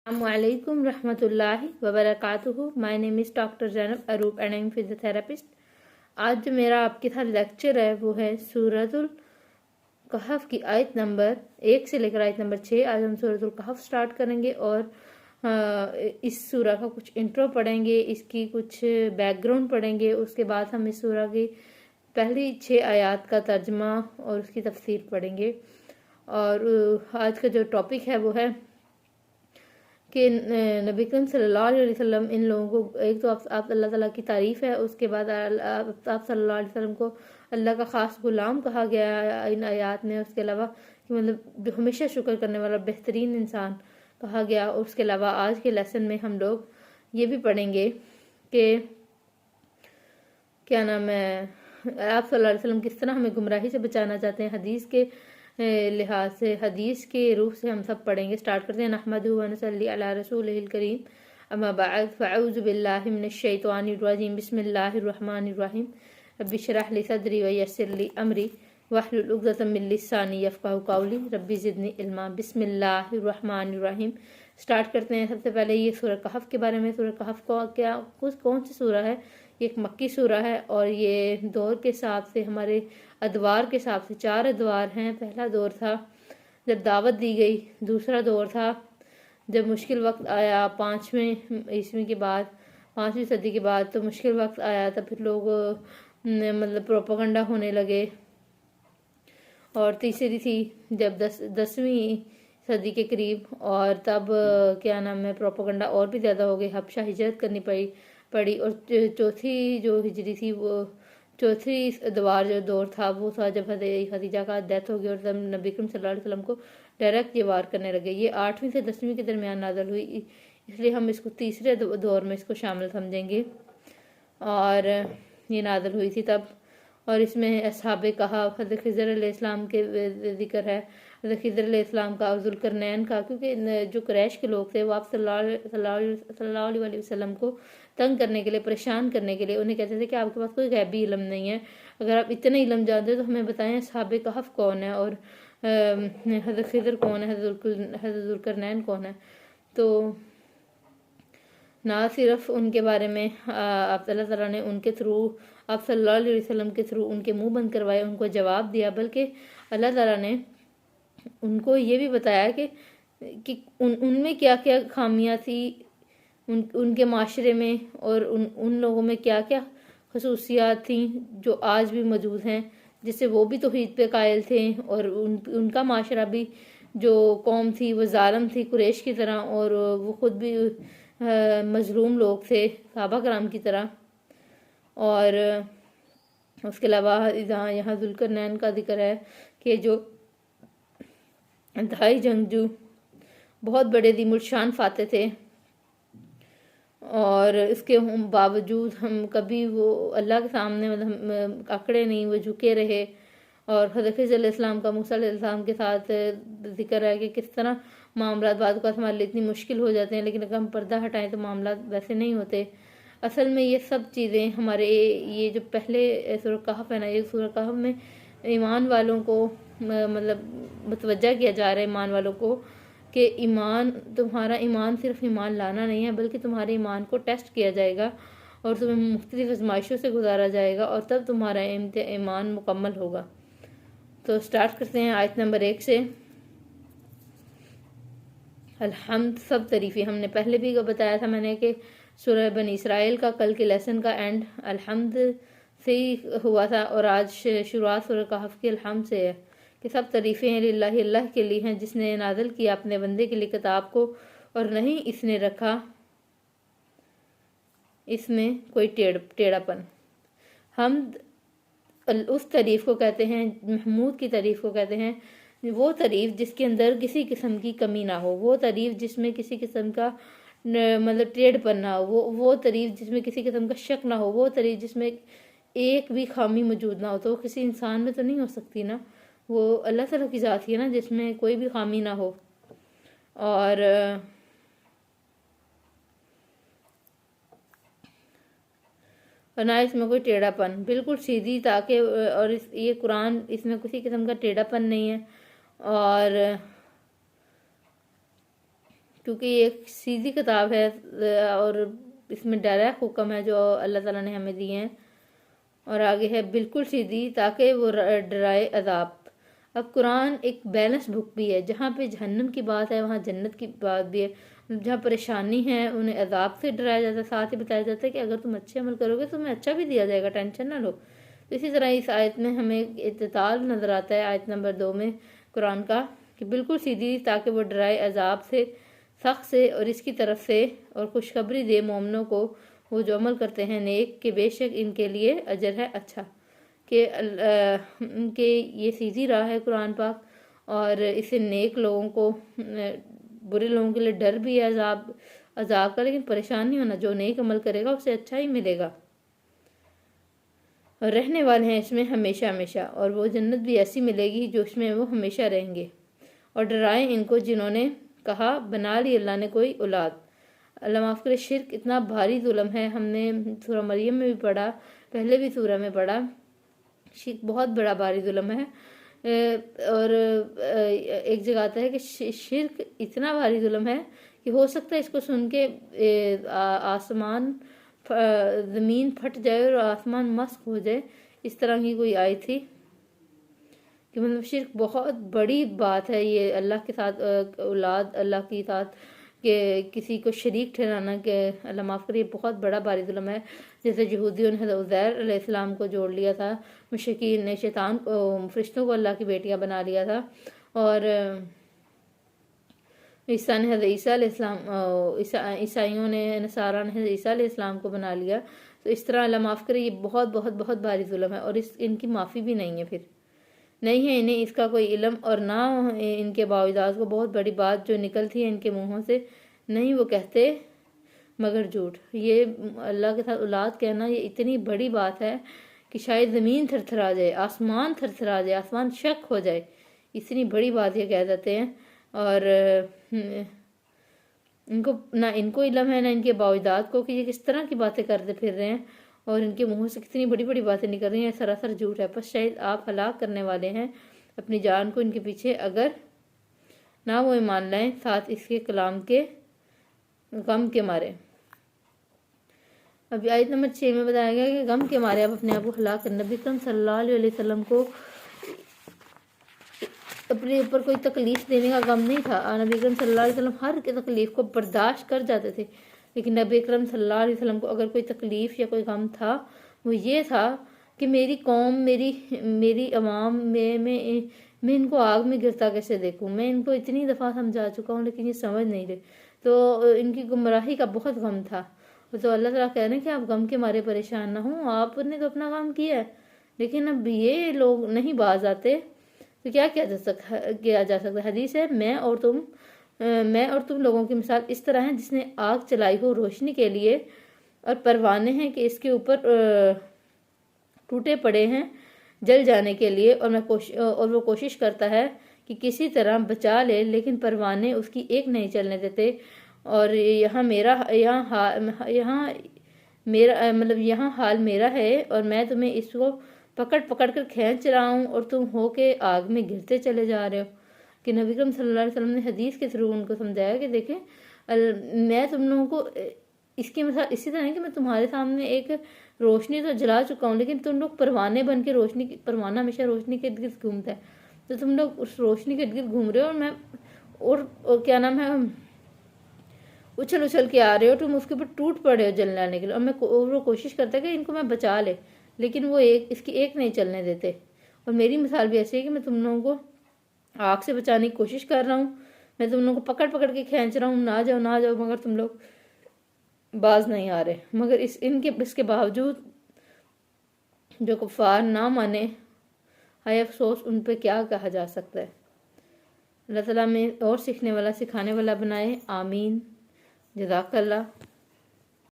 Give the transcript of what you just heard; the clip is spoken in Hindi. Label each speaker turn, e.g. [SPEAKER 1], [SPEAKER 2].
[SPEAKER 1] Assalamualaikum रहमतुल्लाहि वबरकातुहू। My name is doctor Zainab Aroob and I am physiotherapist. आज जो मेरा आपके साथ लेक्चर है वो है सूरतुल कहफ की आयत नंबर 1 से लेकर आयत नंबर 6। आज हम सूरतुल कहफ स्टार्ट करेंगे और इस सूरा का कुछ इंट्रो पढ़ेंगे, इसकी कुछ बैकग्राउंड पढ़ेंगे। उसके बाद हम इस सूरा की पहली 6 आयत का तर्जमा और उसकी तफसीर पढ़ेंगे। और आज का जो टॉपिक है वो है कि नबी करीम सल्लल्लाहु अलैहि वसल्लम इन लोगों को, एक तो आप अल्लाह ताला की तारीफ़ है, उसके बाद आप सल्लल्लाहु अलैहि वसल्लम को अल्लाह का ख़ास गुलाम कहा गया है इन आयात में। उसके अलावा कि मतलब हमेशा शुक्र करने वाला बेहतरीन इंसान कहा गया। और उसके अलावा आज के लेसन में हम लोग ये भी पढ़ेंगे कि क्या नाम है, आप सल्लल्लाहु अलैहि वसल्लम किस तरह हमें गुमराही से बचाना चाहते हैं। हदीस के लिहाज से, हदीस के रूप से हम सब पढ़ेंगे। स्टार्ट करते हैं। नहमदुहु व नसल्ली अला रसूलिहिल करीम, अम्मा बअद, फ़अऊज़ु बिल्लाहि मिनश शैतानिर रजीम, बिस्मिल्लाहिर रहमानिर रहीम, रब्बि इश्रह ली सदरी व यस्सिर ली अमरी वहलुल उक़दतम मिन लिसानी यफ़क़हू क़ौली, रब्बि ज़िदनी इल्मा। बिस्मिल्लाहिर रहमानिर रहीम। स्टार्ट करते हैं। सबसे पहले ये सूरह कहफ के बारे में। सूरह कहफ को क्या कौन सी सूरह है? ये एक मक्की सूरह है और ये दौर के हिसाब से, हमारे अदवार के हिसाब से 4 अदवार हैं। पहला दौर था जब दावत दी गई, दूसरा दौर था जब मुश्किल वक्त आया 5वें ईस्वी के बाद, 5वीं सदी के बाद तो मुश्किल वक्त आया, तब फिर लोग मतलब प्रोपागंडा होने लगे। और तीसरी थी जब 10वीं सदी के करीब, और तब क्या नाम है, प्रोपागंडा और भी ज़्यादा हो गई, हबशा हिजरत करनी पड़ी। और चौथी जो हिजरी थी, वो चौथी अदवार जो दौर था वो था जब खदीजा का डेथ हो गई और तब नबी करीम सल्लल्लाहु अलैहि वसल्लम को डायरेक्ट ये वार करने लगे। ये 8वीं से 10वीं के दरमियान नाज़िल हुई, इसलिए हम इसको तीसरे दौर में इसको शामिल समझेंगे। और ये नाज़िल हुई थी तब। और इसमें असहाबे कहा, हज़रत खिज़र अलैहिस्सलाम के जिक्र है, हज़रत खिज़र अलैहिस्सलाम का, ज़ुल्करनैन का, क्योंकि जो कुरैश के लोग थे वो आप सल्लल्लाहु अलैहि वसल्लम को तंग करने के लिए, परेशान करने के लिए उन्हें कहते थे कि आपके पास कोई गैबी इल्म नहीं है, अगर आप इतने इल्म जानते हो तो हमें बताएं असहाबे कहफ कौन है और हज़रत खिज़र कौन है, हज़रत ज़ुल्करनैन कौन है। तो ना सिर्फ उनके बारे में आप अल्लाह ताला ने उनके थ्रू, आप सल्लल्लाहु अलैहि वसल्लम के थ्रू उनके मुंह बंद करवाए, उनको जवाब दिया, बल्कि अल्लाह ताला ने उनको ये भी बताया कि उनमें क्या क्या खामियां थी, उनके माशरे में, और उन लोगों में क्या क्या खसूसियात थी जो आज भी मौजूद हैं, जिससे वो भी तौहीद पे कायल थे। और उनका माशरा भी, जो कौम थी वो जालिम थी कुरैश की तरह, और वो खुद भी मजलूम लोग थे सहाबा कराम की तरह। और उसके अलावा यहाँ ज़ुल्करनैन का जिक्र है कि जो इंतहाई जंगजू, बहुत बड़े दिमुल शान फाते थे, और इसके बावजूद हम कभी वो अल्लाह के सामने मतलब अकड़े नहीं, वो झुके रहे। और हज़रत खिज़र अलैहिस्सलाम का मूसा अलैहिस्सलाम के साथ जिक्र है कि किस तरह मामला बाद का हमारे लिए इतनी मुश्किल हो जाते हैं, लेकिन अगर हम पर्दा हटाएं तो मामला वैसे नहीं होते। असल में ये सब चीज़ें हमारे, ये जो पहले सूरह कहफ है ना, ये सूरह कहफ में ईमान वालों को मतलब मुतवज्जा किया जा रहा है, ईमान वालों को, कि ईमान, तुम्हारा ईमान सिर्फ ईमान लाना नहीं है, बल्कि तुम्हारे ईमान को टेस्ट किया जाएगा और तुम्हें मुख्तलिफ आजमाइशों से गुजारा जाएगा और तब तुम्हारा ईमान मुकम्मल होगा। तो स्टार्ट करते हैं आयत नंबर 1 से। अल्हम्द, सब तारीफ़ें, हमने पहले भी बताया था मैंने कि सूरह बनी इसराइल का कल के लेसन का एंड अल्हम्द से ही हुआ था, और आज शुरुआत सूरह कहफ की अल्हम्द से है कि सब तारीफ़ें हैं लिल्लाहि, अल्लाह के लिए हैं जिसने नाज़िल किया अपने बंदे के लिए किताब को, और नहीं इसने रखा इसमें कोई टेढ़ापन। हम उस तारीफ़ को कहते हैं, महमूद की तारीफ़ को कहते हैं, वो तारीफ़ जिसके अंदर किसी किस्म की कमी ना हो, वो तारीफ़ जिसमें किसी किस्म का मतलब टेढ़पन ना हो, वो तारीफ़ जिसमें किसी किस्म का शक ना हो, वो तारीफ़ जिसमें एक भी खामी मौजूद ना हो। तो वो किसी इंसान में तो नहीं हो सकती ना, वो अल्लाह ताला की ज़ात ही है ना जिसमें कोई भी खामी ना हो। और ना इसमें कोई टेढ़ापन, बिल्कुल सीधी, ताकि और ये कुरान, इसमें किसी किस्म का टेढ़ापन नहीं है। और क्योंकि ये एक सीधी किताब है और इसमें डायरेक्ट हुक्म है जो अल्लाह ताला ने हमें दिए हैं। और आगे है बिल्कुल सीधी ताकि वो डराए अजाब। अब कुरान एक बैलेंस बुक भी है, जहाँ पे जहन्नम की बात है वहाँ जन्नत की बात भी है, जहाँ परेशानी है उन्हें अजाब से डराया जाता है, साथ ही बताया जाता है कि अगर तुम अच्छे अमल करोगे तो तुम्हें अच्छा भी दिया जाएगा, टेंशन ना लो। तो इसी तरह इस आयत में हमें इत्ताल नज़र आता है आयत नंबर 2 में कुरान का, कि बिल्कुल सीधी ताकि वो डराए अजाब से, सख्त से, और इसकी तरफ से, और खुशखबरी दे मोमिनों को वो जो अमल करते हैं नेक, के बेशक इनके लिए अजर है अच्छा। कि ये सीधी राह है कुरान पाक, और इसे नेक लोगों को, बुरे लोगों के लिए डर भी है अजाब का, लेकिन परेशान नहीं होना, जो नेक अमल करेगा उसे अच्छा ही मिलेगा। और रहने वाले हैं इसमें हमेशा हमेशा, और वो जन्नत भी ऐसी मिलेगी जो इसमें वो हमेशा रहेंगे। और डराएं इनको जिन्होंने कहा बना ली अल्लाह ने कोई औलाद। अल्लाह माफ़ करे, शिर्क इतना भारी जुल्म है, हमने सूरह मरियम में भी पढ़ा, पहले भी सूरह में पढ़ा, शिर्क बहुत बड़ा भारी जुल्म है। और एक जगह आता है कि शिर्क इतना भारी जुल्म है कि हो सकता है इसको सुन के आसमान ज़मीन फट जाए और आसमान मस्क हो जाए, इस तरह की कोई आई थी कि मतलब शिर्क बहुत बड़ी बात है। ये अल्लाह के साथ औलाद, अल्लाह के साथ के किसी को शरीक ठहराना, के अल्लाह माफ़ करिए बहुत बड़ा भारी जुल्म है। जैसे यहूदियों ने उज़ैर अलैहिस्सलाम को जोड़ लिया था, मुशरिकीन ने शैतान को, फरिश्तों को अल्लाह की बेटियां बना लिया था, और ईसा ने हज़रत ईसा अलैहिस्सलाम, ईसाइयों ने, नसारा ने हज़रत ईसा अलैहिस्सलाम को बना लिया। तो इस तरह अल्लाह माफ़ करे, ये बहुत बहुत बहुत भारी जुल्म है, और इनकी माफ़ी भी नहीं है, फिर नहीं है इन्हें इसका कोई इल्म, और ना इनके बावजूद को बहुत बड़ी बात जो निकलती है इनके मुंहों से, नहीं वो कहते मगर झूठ। ये अल्लाह के साथ औलाद कहना ये इतनी बड़ी बात है कि शायद ज़मीन थरथरा जाए, आसमान थरथरा जाए, आसमान शक हो जाए, इतनी बड़ी बात ये कह देते हैं। और इनको इल्म है ना इनके बावजूद को कि ये किस तरह की बातें करते फिर रहे हैं, और इनके मुंह से कितनी बड़ी बड़ी बातें निकल रही हैं, सरासर झूठ है। बस शायद आप हलाक करने वाले हैं अपनी जान को इनके पीछे, अगर ना वो ईमान लाएं साथ इसके कलाम के गम के मारे। अभी आयत नंबर 6 में बताया गया कि गम के मारे आप अपने आप को हलाक कर। नबी अकरम सल्लल्लाहु अलैहि वसल्लम को अपने ऊपर कोई तकलीफ देने का गम नहीं था। नबी अकरम सल्लल्लाहु अलैहि वसल्लम हर तकलीफ को बर्दाश्त कर जाते थे, लेकिन नबी अकरम सल्लल्लाहु अलैहि वसल्लम को अगर कोई तकलीफ या कोई गम था वो ये था कि मेरी कौम, मेरी अवाम मैं इनको आग में गिरता कैसे देखूं। मैं इनको इतनी दफ़ा समझा चुका हूँ लेकिन ये समझ नहीं रहे, तो इनकी गुमराही का बहुत गम था। तो अल्लाह ताला कह रहे हैं कि आप गम के मारे परेशान ना हो, आपने तो अपना काम किया है, लेकिन अब ये लोग नहीं बाज आते, तो क्या किया जा सकता। हदीस है, मैं और तुम लोगों की मिसाल इस तरह है जिसने आग चलाई हो रोशनी के लिए, और परवाने हैं कि इसके ऊपर टूटे पड़े हैं जल जाने के लिए, और वो कोशिश करता है कि किसी तरह बचा ले, लेकिन परवाने उसकी एक नहीं चलने देते। और यहाँ हाल मेरा है, और मैं तुम्हें इसको पकड़ पकड़ कर खींच रहा हूँ, और तुम हो के आग में गिरते चले जा रहे हो। कि नबी अकरम सल्लल्लाहु अलैहि वसल्लम ने हदीस के थ्रू उनको समझाया कि देखें, मैं तुम लोगों को इसकी मिसाल इसी तरह है कि मैं तुम्हारे सामने एक रोशनी तो जला चुका हूँ, लेकिन तुम लोग परवाने बन के, परवाना हमेशा रोशनी के इर्द गिर्द घूमता है, तो तुम लोग उस रोशनी के इर्द गिर्द घूम रहे हो, और मैं और क्या नाम है, उछल उछल के आ रहे हो, तुम उसके ऊपर टूट पड़े हो जल जाने के लिए, और वो कोशिश करता है कि इनको मैं बचा ले, लेकिन वो इसकी एक नहीं चलने देते। और मेरी मिसाल भी ऐसी है कि मैं तुम लोगों को आग से बचाने की कोशिश कर रहा हूँ, मैं तुम लोगों को पकड़ पकड़ के खींच रहा हूँ, ना जाओ, मगर तुम लोग बाज नहीं आ रहे। मगर इसके बावजूद जो कुफार ना माने, हाय अफसोस उन पर क्या कहा जा सकता है। अल्लाह ताला में और सीखने वाला सिखाने वाला बनाए, आमीन। जज़ाकल्लाह।